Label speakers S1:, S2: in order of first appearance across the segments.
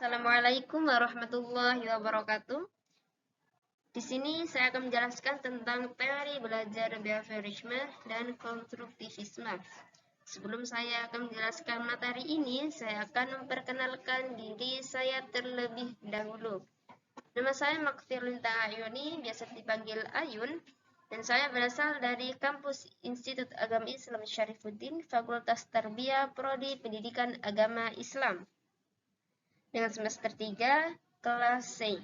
S1: Assalamualaikum warahmatullahi wabarakatuh. Di sini saya akan menjelaskan tentang teori belajar behaviorisme dan konstruktivisme. Sebelum saya akan menjelaskan materi ini, saya akan memperkenalkan diri saya terlebih dahulu. Nama saya Makfirlinta Ayuni, biasa dipanggil Ayun, dan saya berasal dari kampus Institut Agama Islam Syarifuddin, Fakultas Tarbiyah, Prodi Pendidikan Agama Islam, dengan semester 3, kelas C.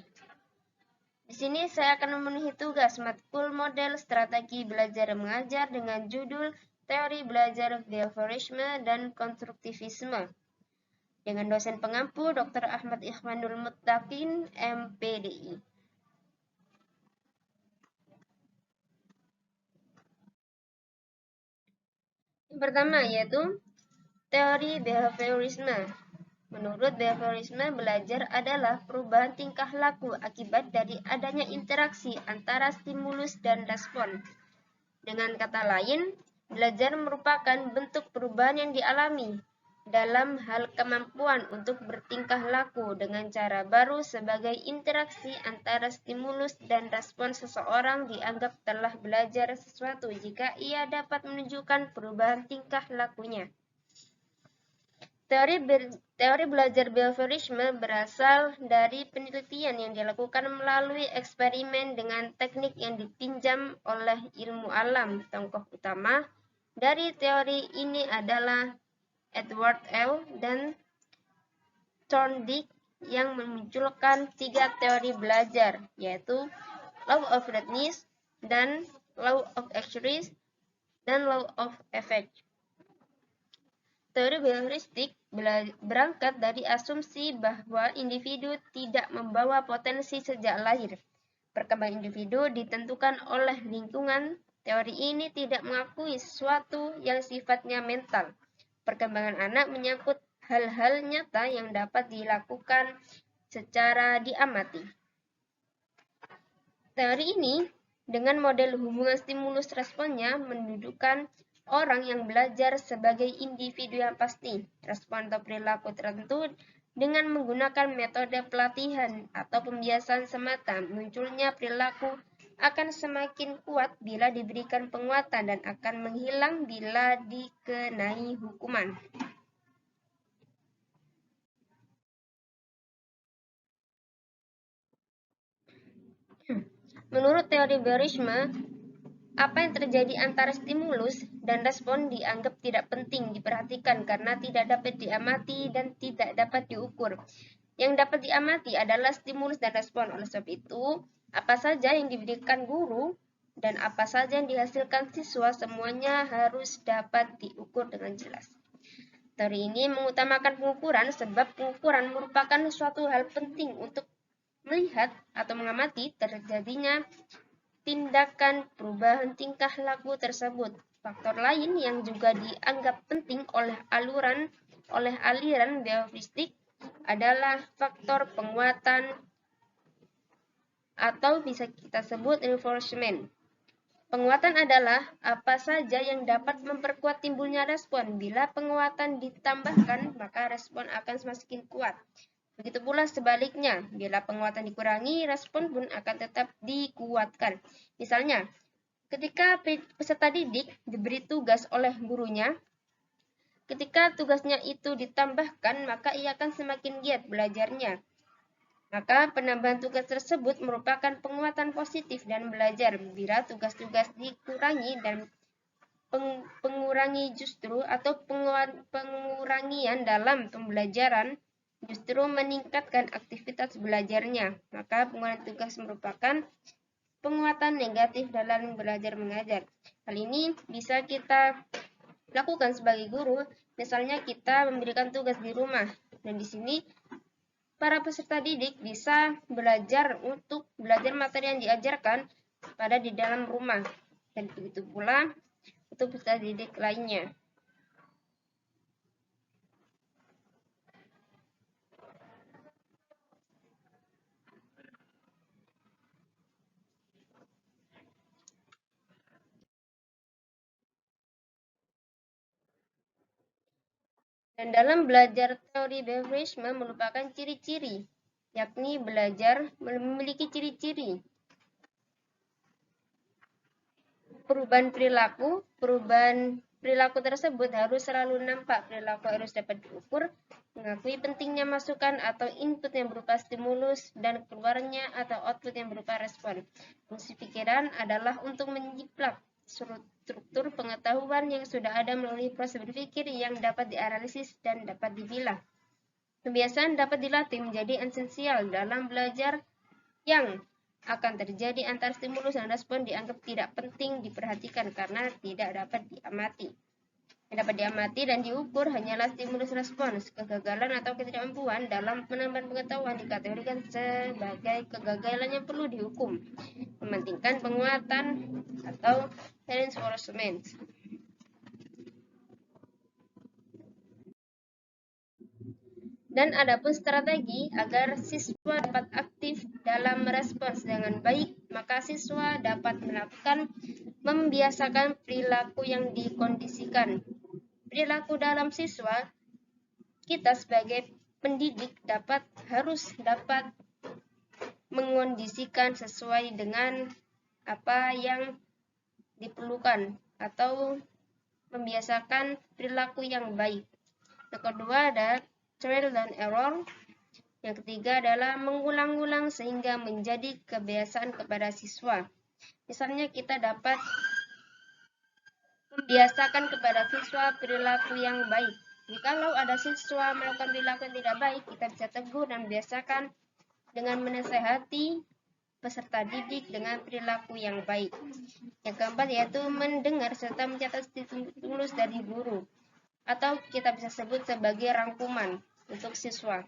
S1: Di sini saya akan memenuhi tugas matkul model strategi belajar mengajar dengan judul Teori Belajar Behaviorisme dan Konstruktivisme dengan dosen pengampu Dr. Ahmad Ikhwanul Muttaqin, MPDI. Yang pertama yaitu teori behaviorisme. Menurut behaviorisme, belajar adalah perubahan tingkah laku akibat dari adanya interaksi antara stimulus dan respon. Dengan kata lain, belajar merupakan bentuk perubahan yang dialami dalam hal kemampuan untuk bertingkah laku dengan cara baru sebagai interaksi antara stimulus dan respon. Seseorang dianggap telah belajar sesuatu jika ia dapat menunjukkan perubahan tingkah lakunya. Teori belajar behaviorisme berasal dari penelitian yang dilakukan melalui eksperimen dengan teknik yang dipinjam oleh ilmu alam. Tokoh utama dari teori ini adalah Edward L. dan Thorndike yang memunculkan 3 teori belajar, yaitu Law of Readiness, dan Law of Accuracy, dan Law of Effect. Teori behavioristik berangkat dari asumsi bahwa individu tidak membawa potensi sejak lahir. Perkembangan individu ditentukan oleh lingkungan. Teori ini tidak mengakui sesuatu yang sifatnya mental. Perkembangan anak menyangkut hal-hal nyata yang dapat dilakukan secara diamati. Teori ini dengan model hubungan stimulus responnya mendudukan orang yang belajar sebagai individu yang pasti, respon atau perilaku tertentu dengan menggunakan metode pelatihan atau pembiasaan semata. Munculnya perilaku akan semakin kuat bila diberikan penguatan dan akan menghilang bila dikenai hukuman. Menurut teori behaviorisme, apa yang terjadi antara stimulus dan respon dianggap tidak penting diperhatikan karena tidak dapat diamati dan tidak dapat diukur. Yang dapat diamati adalah stimulus dan respon. Oleh sebab itu, apa saja yang diberikan guru dan apa saja yang dihasilkan siswa semuanya harus dapat diukur dengan jelas. Teori ini mengutamakan pengukuran sebab pengukuran merupakan suatu hal penting untuk melihat atau mengamati terjadinya tindakan perubahan tingkah laku tersebut. Faktor lain yang juga dianggap penting oleh aliran behavioristik adalah faktor penguatan atau bisa kita sebut reinforcement. Penguatan adalah apa saja yang dapat memperkuat timbulnya respon. Bila penguatan ditambahkan, maka respon akan semakin kuat. Begitu pula sebaliknya, bila penguatan dikurangi, respon pun akan tetap dikuatkan. Misalnya, ketika peserta didik diberi tugas oleh gurunya, ketika tugasnya itu ditambahkan, maka ia akan semakin giat belajarnya. Maka penambahan tugas tersebut merupakan penguatan positif dan belajar. Bila tugas-tugas dikurangi dan pengurangi justru atau pengurangian dalam pembelajaran justru meningkatkan aktivitas belajarnya. Maka pengurangan tugas merupakan penguatan negatif dalam belajar mengajar. Hal ini bisa kita lakukan sebagai guru, misalnya kita memberikan tugas di rumah, dan di sini para peserta didik bisa belajar materi yang diajarkan pada di dalam rumah, dan begitu pula untuk peserta didik lainnya. Dan dalam belajar teori behaviorisme merupakan ciri-ciri, yakni belajar memiliki ciri-ciri perubahan perilaku tersebut harus selalu nampak, perilaku harus dapat diukur, mengakui pentingnya masukan atau input yang berupa stimulus dan keluarnya atau output yang berupa respon. Fungsi pikiran adalah untuk menjiplak struktur pengetahuan yang sudah ada melalui proses berpikir yang dapat dianalisis dan dapat dipilah. Kebiasaan dapat dilatih menjadi esensial dalam belajar yang akan terjadi antar stimulus dan respon dianggap tidak penting diperhatikan karena tidak dapat diamati. Yang dapat diamati dan diukur hanyalah stimulus respons. Kegagalan atau ketidakmampuan dalam penambahan pengetahuan dikategorikan sebagai kegagalan yang perlu dihukum, mementingkan penguatan atau reinforcement. Dan adapun strategi agar siswa dapat aktif dalam merespons dengan baik, maka siswa dapat melakukan membiasakan perilaku yang dikondisikan. Perilaku dalam siswa, kita sebagai pendidik harus dapat mengondisikan sesuai dengan apa yang diperlukan atau membiasakan perilaku yang baik. Yang kedua ada trial dan error. Yang ketiga adalah mengulang-ulang sehingga menjadi kebiasaan kepada siswa. Misalnya kita dapat membiasakan kepada siswa perilaku yang baik. Jikalau ada siswa melakukan perilaku yang tidak baik, kita bisa tegur dan biasakan dengan menasehati peserta didik dengan perilaku yang baik. Yang keempat yaitu mendengar serta mencatat stimulus dari guru, atau kita bisa sebut sebagai rangkuman untuk siswa.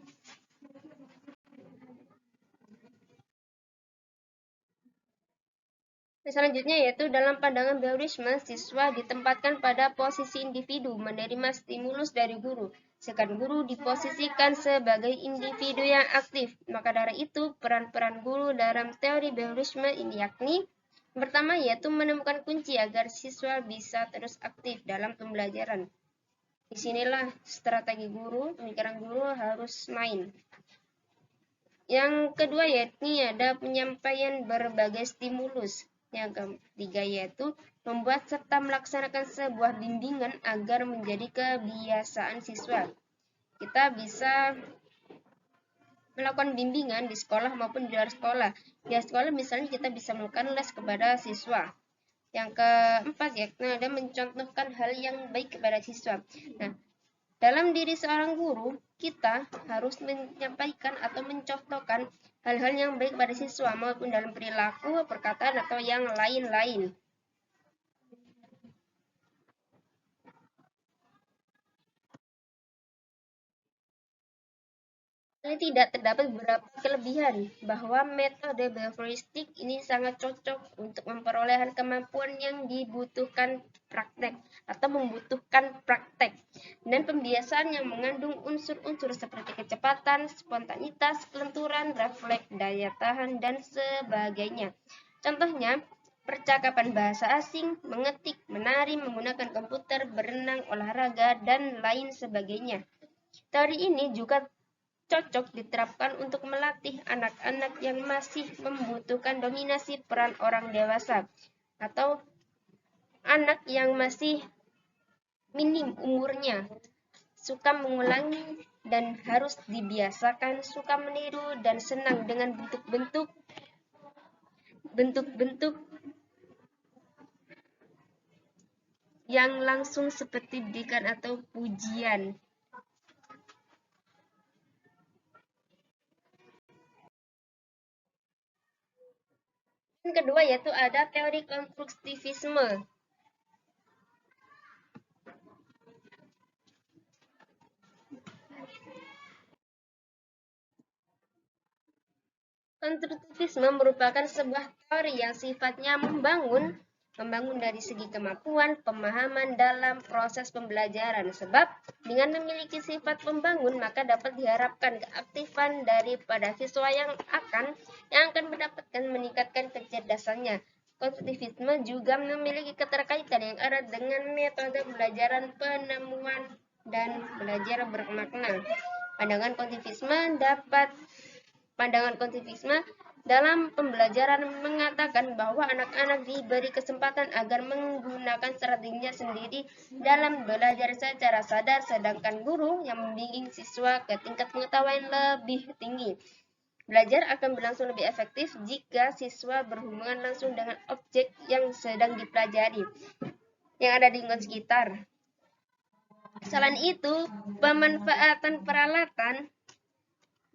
S1: Selanjutnya yaitu dalam pandangan behaviorisme, siswa ditempatkan pada posisi individu menerima stimulus dari guru, sedangkan guru diposisikan sebagai individu yang aktif. Maka dari itu, peran-peran guru dalam teori behaviorisme ini yakni pertama yaitu menemukan kunci agar siswa bisa terus aktif dalam pembelajaran. Disinilah strategi guru, pemikiran guru harus main. Yang kedua yaitu ada penyampaian berbagai stimulus. Yang ketiga yaitu membuat serta melaksanakan sebuah bimbingan agar menjadi kebiasaan siswa. Kita bisa melakukan bimbingan di sekolah maupun di luar sekolah. Di sekolah misalnya kita bisa melakukan les kepada siswa. Yang keempat yaitu ada mencontohkan hal yang baik kepada siswa. Nah, dalam diri seorang guru, kita harus menyampaikan atau mencontohkan hal-hal yang baik pada siswa maupun dalam perilaku, perkataan, atau yang lain-lain. Ini tidak terdapat beberapa kelebihan bahwa metode behavioristik ini sangat cocok untuk memperoleh kemampuan yang dibutuhkan praktek atau membutuhkan praktek dan pembiasaan yang mengandung unsur-unsur seperti kecepatan, spontanitas, kelenturan, refleks, daya tahan, dan sebagainya. Contohnya, percakapan bahasa asing, mengetik, menari, menggunakan komputer, berenang, olahraga, dan lain sebagainya. Teori ini juga cocok diterapkan untuk melatih anak-anak yang masih membutuhkan dominasi peran orang dewasa atau anak yang masih minim umurnya, suka mengulangi dan harus dibiasakan, suka meniru dan senang dengan bentuk-bentuk yang langsung seperti didikan atau pujian. Yang kedua yaitu ada teori konstruktivisme. Konstruktivisme merupakan sebuah teori yang sifatnya membangun dari segi kemampuan, pemahaman dalam proses pembelajaran. Sebab dengan memiliki sifat membangun, maka dapat diharapkan keaktifan daripada siswa yang akan mendapatkan meningkatkan kecerdasannya. Konstruktivisme juga memiliki keterkaitan yang erat dengan metode pembelajaran penemuan dan belajar bermakna. Pandangan kontivisme dalam pembelajaran mengatakan bahwa anak-anak diberi kesempatan agar menggunakan strateginya sendiri dalam belajar secara sadar, sedangkan guru yang membimbing siswa ke tingkat pengetahuan lebih tinggi. Belajar akan berlangsung lebih efektif jika siswa berhubungan langsung dengan objek yang sedang dipelajari yang ada di lingkungan sekitar. Selain itu, pemanfaatan peralatan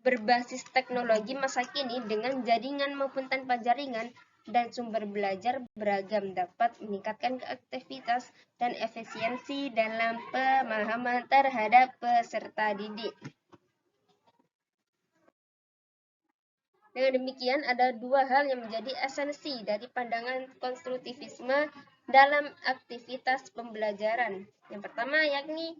S1: berbasis teknologi masa kini dengan jaringan maupun tanpa jaringan dan sumber belajar beragam dapat meningkatkan aktivitas dan efisiensi dalam pemahaman terhadap peserta didik. Dengan demikian, ada dua hal yang menjadi esensi dari pandangan konstruktivisme dalam aktivitas pembelajaran. Yang pertama yakni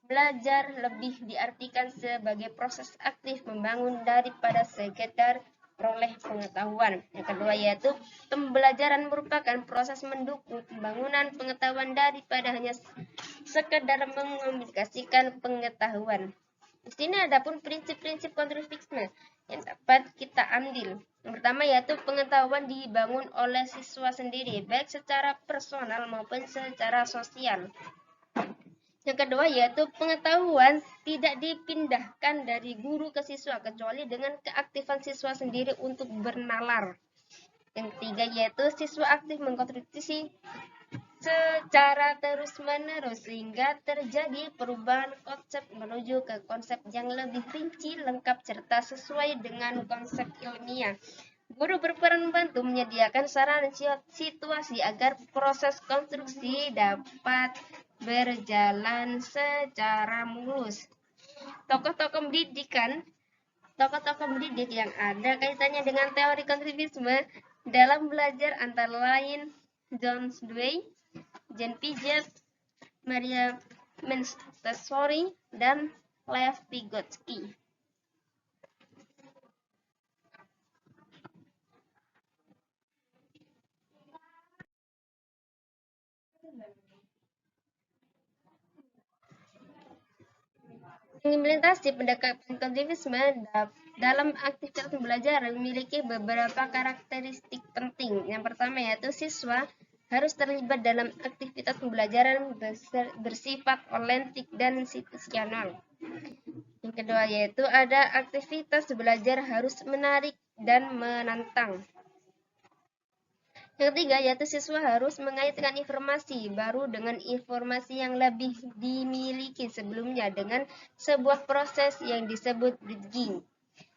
S1: belajar lebih diartikan sebagai proses aktif membangun daripada sekedar peroleh pengetahuan. Yang kedua yaitu pembelajaran merupakan proses mendukung pembangunan pengetahuan daripada hanya sekedar mengomunikasikan pengetahuan. Di sini ada pun prinsip-prinsip konstruktivisme yang dapat kita ambil. Yang pertama yaitu pengetahuan dibangun oleh siswa sendiri, baik secara personal maupun secara sosial. Yang kedua yaitu pengetahuan tidak dipindahkan dari guru ke siswa kecuali dengan keaktifan siswa sendiri untuk bernalar. Yang ketiga yaitu siswa aktif mengkontribusi secara terus-menerus sehingga terjadi perubahan konsep menuju ke konsep yang lebih rinci, lengkap, serta sesuai dengan konsep ilmiah. Guru berperan membantu menyediakan sarana situasi agar proses konstruksi dapat berjalan secara mulus. Tokoh-tokoh mendidik yang ada kaitannya dengan teori konstruktivisme dalam belajar antara lain John Dewey, Jean Piaget, Maria Montessori, dan Lev Vygotsky. Implementasi pendekatan konstruktivisme dalam aktivitas pembelajaran memiliki beberapa karakteristik penting. Yang pertama yaitu siswa harus terlibat dalam aktivitas pembelajaran bersifat otentik dan situasional. Yang kedua yaitu ada aktivitas belajar harus menarik dan menantang. Yang ketiga yaitu siswa harus mengaitkan informasi baru dengan informasi yang lebih dimiliki sebelumnya dengan sebuah proses yang disebut bridging.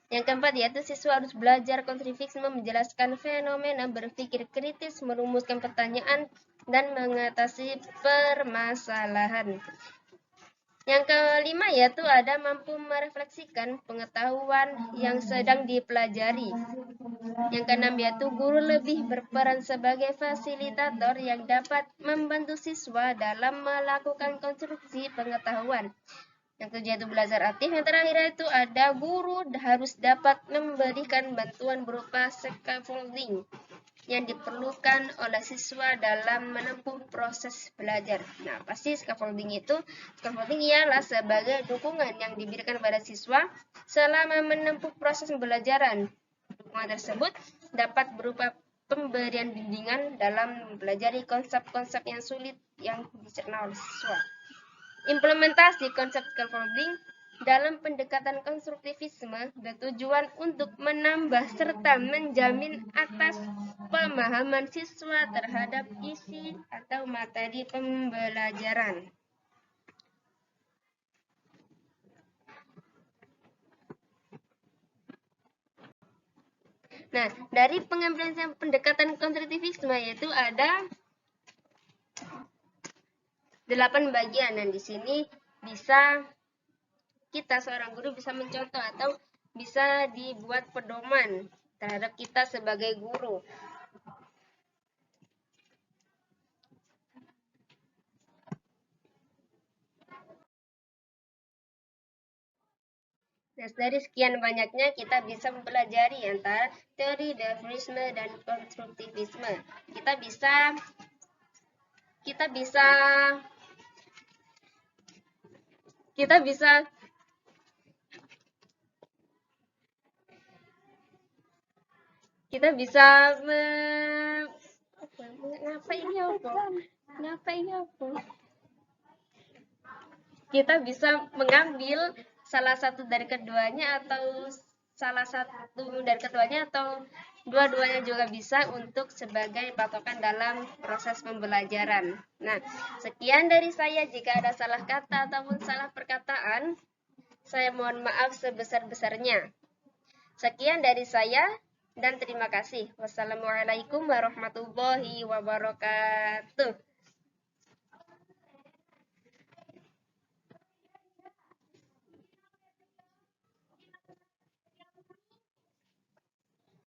S1: Yang keempat yaitu siswa harus belajar konstruktivisme menjelaskan fenomena, berpikir kritis, merumuskan pertanyaan, dan mengatasi permasalahan. Yang kelima yaitu ada mampu merefleksikan pengetahuan yang sedang dipelajari. Yang keenam yaitu guru lebih berperan sebagai fasilitator yang dapat membantu siswa dalam melakukan konstruksi pengetahuan. Yang ketujuh itu belajar aktif. Yang terakhir itu ada guru harus dapat memberikan bantuan berupa scaffolding yang diperlukan oleh siswa dalam menempuh proses belajar. Nah, pasti scaffolding itu? Scaffolding ialah sebagai dukungan yang diberikan pada siswa selama menempuh proses pembelajaran. Dukungan tersebut dapat berupa pemberian bimbingan dalam mempelajari konsep-konsep yang sulit yang dicerna oleh siswa. Implementasi konsep scaffolding dalam pendekatan konstruktivisme bertujuan untuk menambah serta menjamin atas pemahaman siswa terhadap isi atau materi pembelajaran. Nah, dari pengambilan pendekatan konstruktivisme yaitu ada 8 bagian, dan di sini bisa kita seorang guru bisa mencontoh atau bisa dibuat pedoman terhadap kita sebagai guru. Nah, dari sekian banyaknya kita bisa mempelajari antara teori Darwinisme dan konstruktivisme. Kita bisa kita bisa kita bisa mengambil salah satu dari keduanya atau salah satu dari keduanya atau dua-duanya juga bisa untuk sebagai patokan dalam proses pembelajaran. Nah, sekian dari saya. Jika ada salah kata ataupun salah perkataan, saya mohon maaf sebesar-besarnya. Sekian dari saya dan terima kasih. Wassalamualaikum warahmatullahi wabarakatuh.